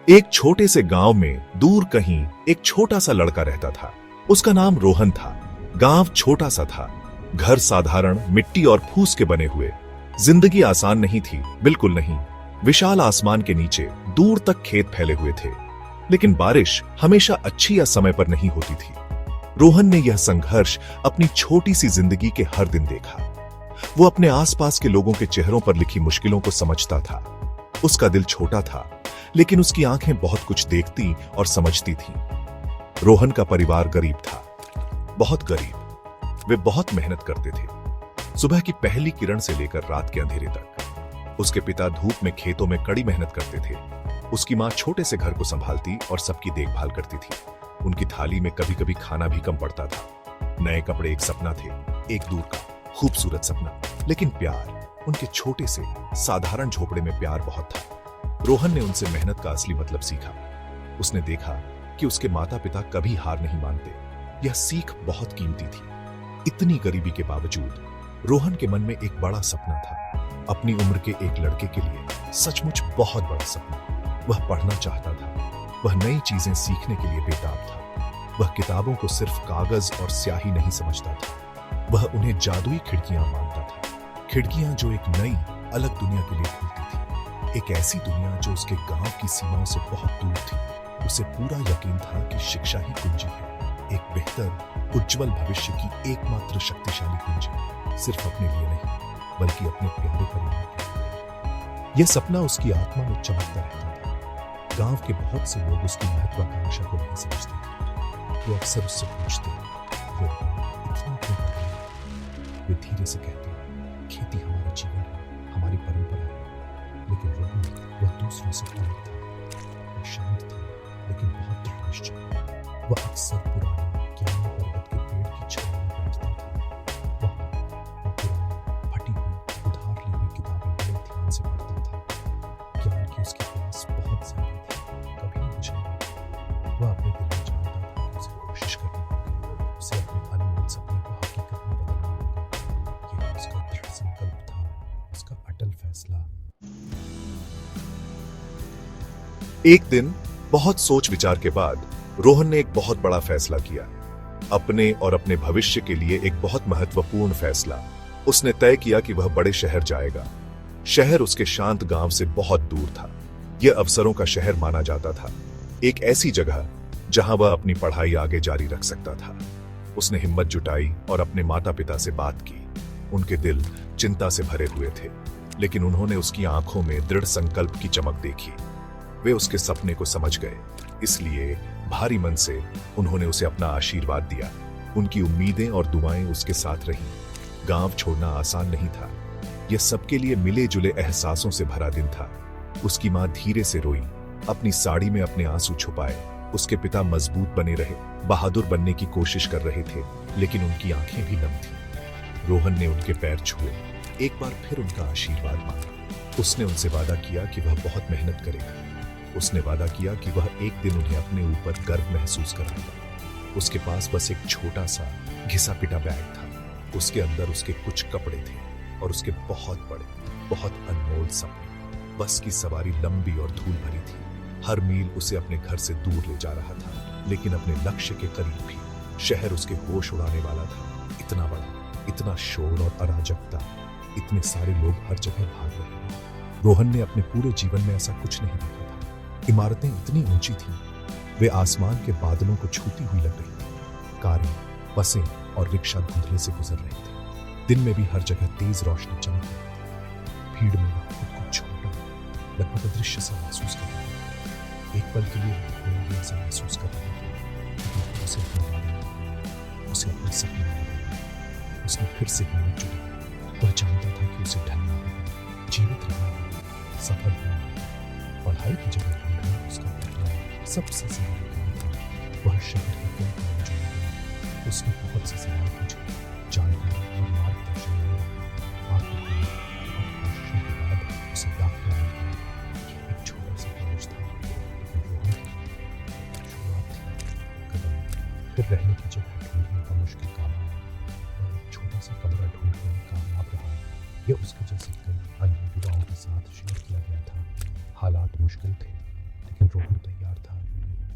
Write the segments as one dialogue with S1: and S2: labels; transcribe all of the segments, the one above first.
S1: एक छोटे से गांव में दूर कहीं एक छोटा सा लड़का रहता था। उसका नाम रोहन था। गांव छोटा सा था, घर साधारण मिट्टी और फूस के बने हुए। जिंदगी आसान नहीं थी, बिल्कुल नहीं। विशाल आसमान के नीचे दूर तक खेत फैले हुए थे, लेकिन बारिश हमेशा अच्छी या समय पर नहीं होती थी। रोहन ने यह संघर्ष अपनी छोटी सी जिंदगी के हर दिन देखा। वो अपने आसपास के लोगों के चेहरों पर लिखी मुश्किलों को समझता था। उसका दिल छोटा था, लेकिन उसकी आंखें बहुत कुछ देखती और समझती थीं। रोहन का परिवार गरीब था, बहुत गरीब। वे बहुत मेहनत करते थे, सुबह की पहली किरण से लेकर रात के अंधेरे तक। उसके पिता धूप में खेतों में कड़ी मेहनत करते थे। उसकी मां छोटे से घर को संभालती और सबकी देखभाल करती थी। उनकी थाली में कभी कभी खाना भी कम पड़ता था। नए कपड़े एक सपना थे, एक दूर का खूबसूरत सपना, लेकिन प्यार, उनके छोटे से साधारण झोपड़े में प्यार बहुत था। रोहन ने उनसे मेहनत का असली मतलब सीखा। उसने देखा कि उसके माता पिता कभी हार नहीं मानते। यह सीख बहुत कीमती थी। इतनी गरीबी के बावजूद रोहन के मन में एक बड़ा सपना था, अपनी उम्र के एक लड़के के लिए सचमुच बहुत बड़ा सपना। वह पढ़ना चाहता था, वह नई चीजें सीखने के लिए बेताब था। वह किताबों को सिर्फ कागज और स्याही नहीं समझता था, वह उन्हें जादुई खिड़कियां मानता था। खिड़कियां जो एक नई अलग दुनिया के लिए खुलती थी, एक ऐसी दुनिया जो उसके गांव की सीमाओं से बहुत दूर थी। उसे पूरा यकीन था कि शिक्षा ही कुंजी है, एक बेहतर उज्जवल भविष्य की एकमात्र शक्तिशाली कुंजी, सिर्फ अपने लिए नहीं बल्कि अपने प्यारे परिवार के लिए। यह सपना उसकी आत्मा में चमकता रहता था। गांव के बहुत से लोग उसकी महत्वाकांक्षा को नहीं समझते थे। वो अक्सर उससे पूछते, वो इतना क्यों कर रही है? वे धीरे से कहते, खेती हमारा जीवन है, हमारी परंपरा है। लेकिन वह दूसरों से अलग था। वह शांत था, लेकिन बहुत दृढ़ निश्चय। वह अक्सर पुराने ज्ञान पर्वत के पेड़ की छाया में बैठता था। वह पुरानी फटी हुई उधार ली हुई किताबें बड़े ध्यान से पढ़ता था। ज्ञान की उसकी प्यास बहुत ज्यादा थी, कभी नहीं बुझेगी। वह अपने दिल में जानता था कि उसे कोशिश करनी होगी, उसे अपने अनमोल सपने को हकीकत में बदलना होगा। यह उसका दृढ़ संकल्प था, उसका अटल फैसला। एक दिन बहुत सोच विचार के बाद रोहन ने एक बहुत बड़ा फैसला किया, अपने और अपने भविष्य के लिए एक बहुत महत्वपूर्ण फैसला। उसने तय किया कि वह बड़े शहर जाएगा। शहर उसके शांत गांव से बहुत दूर था। यह अवसरों का शहर माना जाता था, एक ऐसी जगह जहां वह अपनी पढ़ाई आगे जारी रख सकता था। उसने हिम्मत जुटाई और अपने माता पिता से बात की। उनके दिल चिंता से भरे हुए थे, लेकिन उन्होंने उसकी आंखों में दृढ़ संकल्प की चमक देखी। वे उसके सपने को समझ गए, इसलिए भारी मन से उन्होंने उसे अपना आशीर्वाद दिया। उनकी उम्मीदें और दुआएं उसके साथ रहीं। गांव छोड़ना आसान नहीं था। यह सबके लिए मिले जुले एहसासों से भरा दिन था। उसकी मां धीरे से रोई, अपनी साड़ी में अपने आंसू छुपाए। उसके पिता मजबूत बने रहे, बहादुर बनने की कोशिश कर रहे थे, लेकिन उनकी आंखें भी नम थीं। रोहन ने उनके पैर छुए, एक बार फिर उनका आशीर्वाद मांगा। उसने उनसे वादा किया कि वह बहुत मेहनत करेगा। उसने वादा किया कि वह एक दिन उन्हें अपने ऊपर गर्व महसूस कराएगा। उसके पास बस एक छोटा सा घिसा पिटा बैग था। उसके अंदर उसके कुछ कपड़े थे और उसके बहुत बड़े, बहुत अनमोल सपने। बस की सवारी लंबी और धूल भरी थी। हर मील उसे अपने घर से दूर ले जा रहा था, लेकिन अपने लक्ष्य के करीब भी। शहर उसके होश उड़ाने वाला था, इतना बड़ा, इतना शोर और अराजकता, इतने सारे लोग हर जगह भाग रहे हैं। रोहन ने अपने पूरे जीवन में ऐसा कुछ नहीं देखा था। इमारतें इतनी ऊंची थीं, वे आसमान के बादलों को छूती हुई लग रही थीं। कारें, बसें और रिक्शा धुंधले से गुजर रहे थे। दिन में भी हर जगह तेज रोशनी चमक रही थी। भीड़ में वह खुद को छोटा, लगभग अदृश्य सा महसूस कर रहा था। एक पल के लिए वो भी ऐसा महसूस कर रहा था। उसे अपने सपने मिले। उसने फिर से हिम्मत जुटाई। वह जानता था कि उसे ढलना होगा, जीवित रहना होगा, सफल होना होगा। पढ़ाई की जगह ढूंढना उसका पहला सबसे जरूरी काम था। वह शहर के क्या काम जाएगा। उसने बहुत से सवाल पूछे, जानकारी और मार्गदर्शन मिला। आखिरकार बहुत कोशिशों के बाद उसे डॉक्टर मिल गया। एक छोटा सा कॉलेज था, लेकिन रोहन के लिए शुरुआत थी। कदम फिर रहने की जगह ढूंढने का मुश्किल काम आया। वह एक छोटा सा कमरा ढूंढने में कामयाब रहा। यह उसके जैसे कई अन्य युवाओं के साथ शेयर किया गया था। हालात मुश्किल थे,
S2: लेकिन रोहन तैयार था।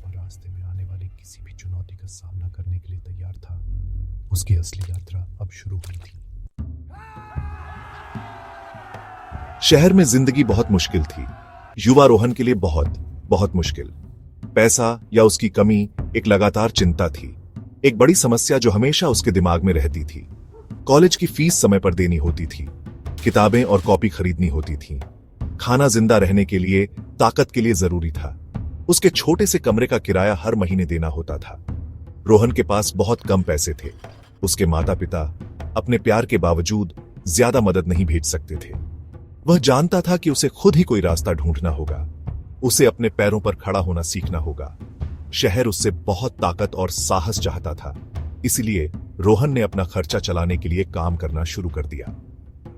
S2: वह रास्ते में आने वाली किसी भी चुनौती का सामना करने के लिए तैयार था। उसकी असली यात्रा अब शुरू हुई थी।
S1: शहर में जिंदगी बहुत मुश्किल थी। युवा रोहन के लिए बहुत बहुत मुश्किल। पैसा या उसकी कमी एक लगातार चिंता थी, एक बड़ी समस्या जो हमेशा उसके दिमाग में रहती थी। कॉलेज की फीस समय पर देनी होती थी, किताबें और कॉपी खरीदनी होती थी। खाना जिंदा रहने के लिए, ताकत के लिए जरूरी था। उसके छोटे से कमरे का किराया हर महीने देना होता था। रोहन के पास बहुत कम पैसे थे। उसके माता पिता अपने प्यार के बावजूद ज्यादा मदद नहीं भेज सकते थे। वह जानता था कि उसे खुद ही कोई रास्ता ढूंढना होगा। उसे अपने पैरों पर खड़ा होना सीखना होगा। शहर उससे बहुत ताकत और साहस चाहता था। इसलिए रोहन ने अपना खर्चा चलाने के लिए काम करना शुरू कर दिया।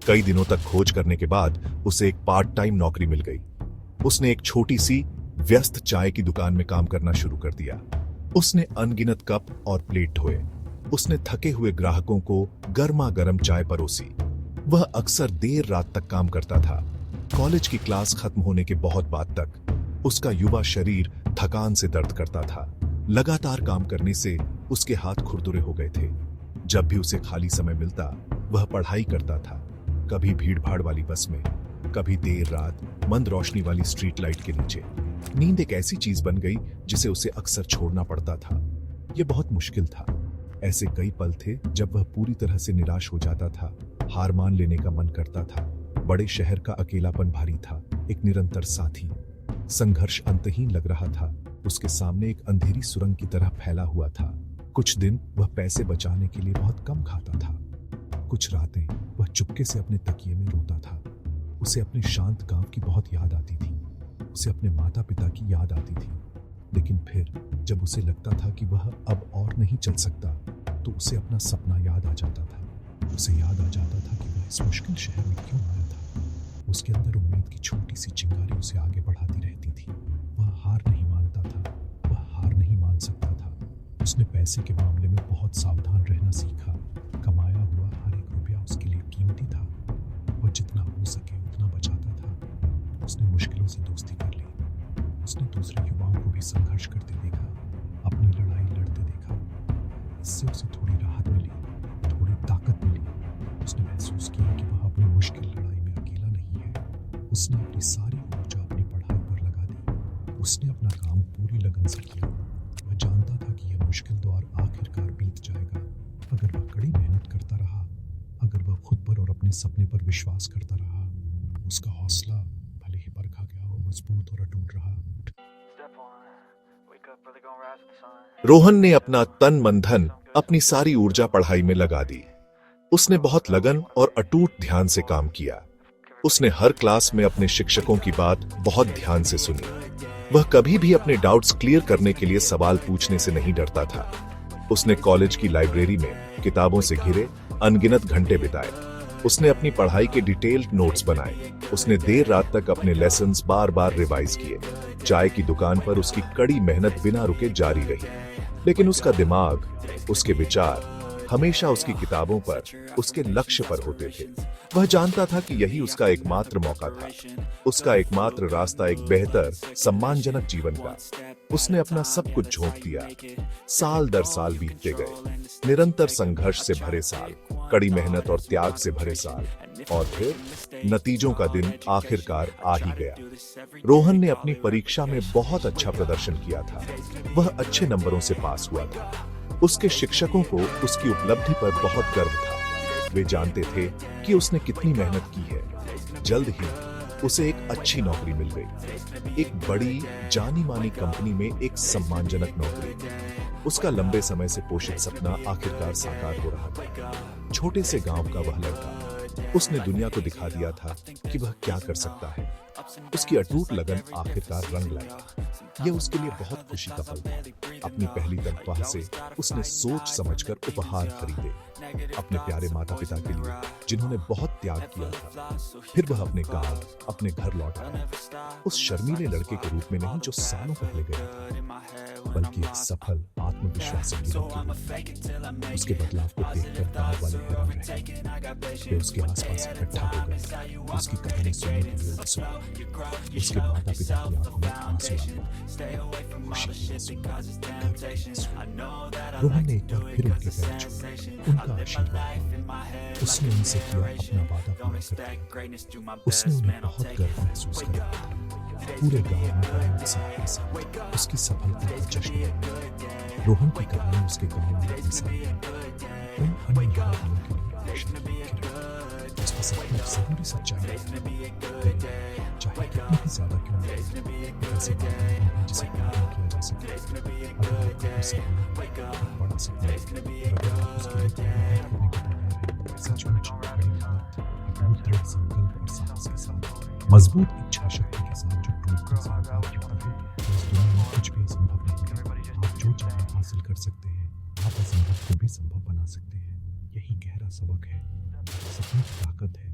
S1: कई दिनों तक खोज करने के बाद उसे एक पार्ट टाइम नौकरी मिल गई। उसने एक छोटी सी व्यस्त चाय की दुकान में काम करना शुरू कर दिया। उसने अनगिनत कप और प्लेट धोए। उसने थके हुए ग्राहकों को गर्मा गर्म चाय परोसी। वह अक्सर देर रात तक काम करता था। कॉलेज की क्लास खत्म होने के बहुत बाद तक उसका युवा शरीर थकान से दर्द करता था। लगातार काम करने से उसके हाथ खुरदुरे हो गए थे। जब भी उसे खाली समय मिलता, वह पढ़ाई करता था। कभी भीड़ भाड़ वाली बस में, कभी देर रात मंद रोशनी वाली स्ट्रीट लाइट के नीचे। नींद एक ऐसी चीज बन गई जिसे उसे अक्सर छोड़ना पड़ता था। यह बहुत मुश्किल था। ऐसे कई पल थे जब वह पूरी तरह से निराश हो जाता था। हार मान लेने का मन करता था। बड़े शहर का अकेलापन भारी था, एक निरंतर साथी। संघर्ष अंतहीन लग रहा था। उसके सामने एक अंधेरी सुरंग की तरह फैला हुआ था। कुछ दिन वह पैसे बचाने के लिए बहुत कम खाता था। कुछ रातें वह चुपके से अपने तकिए में रोता था। उसे अपने शांत गांव की बहुत याद आती थी। उसे अपने माता पिता की याद आती थी। लेकिन फिर जब उसे लगता था कि वह अब और नहीं चल सकता, तो उसे अपना सपना याद आ जाता था। उसे याद आ जाता था कि वह इस मुश्किल शहर में क्यों आया था। उसके अंदर उम्मीद की छोटी सी चिंगारी उसे आगे बढ़ाती रहती थी। वह हार नहीं मानता था, वह हार नहीं मान सकता था। उसने पैसे के मामले में बहुत सावधान रहना सीखा। कमाया हुआ हर एक रुपया उसके लिए कीमती था। वह जितना हो सके उतना बचाता था। उसने मुश्किलों से दोस्ती कर ली। उसने दूसरे युवाओं को भी संघर्ष करते देखा, अपनी लड़ाई लड़ते देखा। इससे उसे थोड़ी राहत मिली, थोड़ी ताकत मिली। उसने महसूस किया कि वह अपनी मुश्किल लड़ाई में अकेला नहीं है। उसने अपनी सारी ऊर्जा अपनी पढ़ाई पर लगा दी। उसने अपना काम पूरी लगन से किया। वह जानता था कि यह मुश्किल दौर आखिरकार बीत जाएगा। अगर वह कड़ी मेहनत करता रहा, अगर वह खुद पर और अपने सपने पर विश्वास करता रहा, उसका हौसला भले ही परखा गया हो, मजबूत और अटूट रहा। रोहन ने अपना तन मन धन, अपनी सारी ऊर्जा पढ़ाई में लगा दी। उसने बहुत लगन और अटूट ध्यान से काम किया। उसने हर क्लास में अपने शिक्षकों की बात बहुत ध्यान से सुनी। वह कभी भी अपने डाउट्स क्लियर करने के लिए सवाल पूछने से नहीं डरता था। उसने कॉलेज की लाइब्रेरी में किताबों से घिरे अनगिनत घंटे बिताए। उसने अपनी पढ़ाई के डिटेल्ड नोट्स बनाए। उसने देर रात तक अपने लेसन्स बार बार रिवाइज किए। चाय की दुकान पर उसकी कड़ी मेहनत बिना रुके जारी रही। लेकिन उसका दिमाग, उसके विचार हमेशा उसकी किताबों पर, उसके लक्ष्य पर होते थे। वह जानता था कि यही उसका एकमात्र मौका था, उसका एकमात्र रास्ता एक बेहतर, सम्मानजनक जीवन का। उसने अपना सब कुछ झोंक दिया। साल दर साल बीतते गए, निरंतर संघर्ष से भरे साल, कड़ी मेहनत और त्याग से भरे साल, और फिर नतीजों का दिन आखिरकार आ ही गया। रोहन ने अपनी परीक्षा में बहुत अच्छा प्रदर्शन किया था। वह अच्छे नंबरों से पास हुआ था। उसके शिक्षकों को उसकी उपलब्धि पर बहुत गर्व था। वे जानते थे कि उसने कितनी मेहनत की है। जल्द ही उसे एक अच्छी नौकरी मिल गई, एक बड़ी जानी मानी कंपनी में एक सम्मानजनक नौकरी। उसका लंबे समय से पोषित सपना आखिरकार साकार हो रहा था। छोटे से गांव का वह लड़का, उसने दुनिया को दिखा दिया था कि वह क्या कर सकता है। उसकी अटूट लगन आखिरकार रंग लाई। यह उसके लिए बहुत खुशी का पल था। अपनी पहली तनख्वाह से उसने सोच समझकर उपहार खरीदे, अपने प्यारे माता पिता के लिए जिन्होंने बहुत त्याग किया था। फिर वह अपने गांव, अपने घर लौट आया, उस शर्मीले लड़के के रूप में नहीं जो सालों पहले गया था, बल्कि एक सफल आत्मविश्वासी हीरो के रूप में। उसके बदलाव को देखकर गांव वाले हैरान रह गए। वे उसके आसपास इकट्ठा हो गए, उसकी कहानी सुनने के लिए उत्सुक हुए। उसके माता पिता की आंखों में आंसू आ गए, खुशी के आंसू, गर्व के आंसू। रोहन ने एक बार फिर उनके पैर छुए, उनका आशीर्वाद मांगा। उसने उनसे किया अपना वादा पूरा कर दिया। उसने उन्हें बहुत गर्व महसूस कराया था। पूरे गांव में बड़े उत्साह के साथ उसकी सफलता का जश्न मनाया। रोहन की कहानी उसके गांव में एक मिसाल है। उन अन्य युवाओं के लिए आशा की किरण। उसका सपना जरूरी सच्चाई है, चाहे कितनी भी ज्यादा क्यों न हो। एक ऐसी बात नहीं है जिसे पूरा किया जा सके। अगर आपका कोई सपना, एक बड़ा सपना है, और अगर आप उसके लिए मेहनत करने को तैयार हैं, सचमुच बड़ी हिम्मत, अटूट दृढ़ संकल्प और साहस के साथ, मजबूत इच्छा शक्ति के साथ जो टूटने से इनकार करता है, तो इस दुनिया में कुछ भी असंभव नहीं है। आप जो चाहें हासिल कर सकते हैं, आप असंभव को भी संभव बना सकते हैं। यही गहरा सबक है, सपने की ताकत है।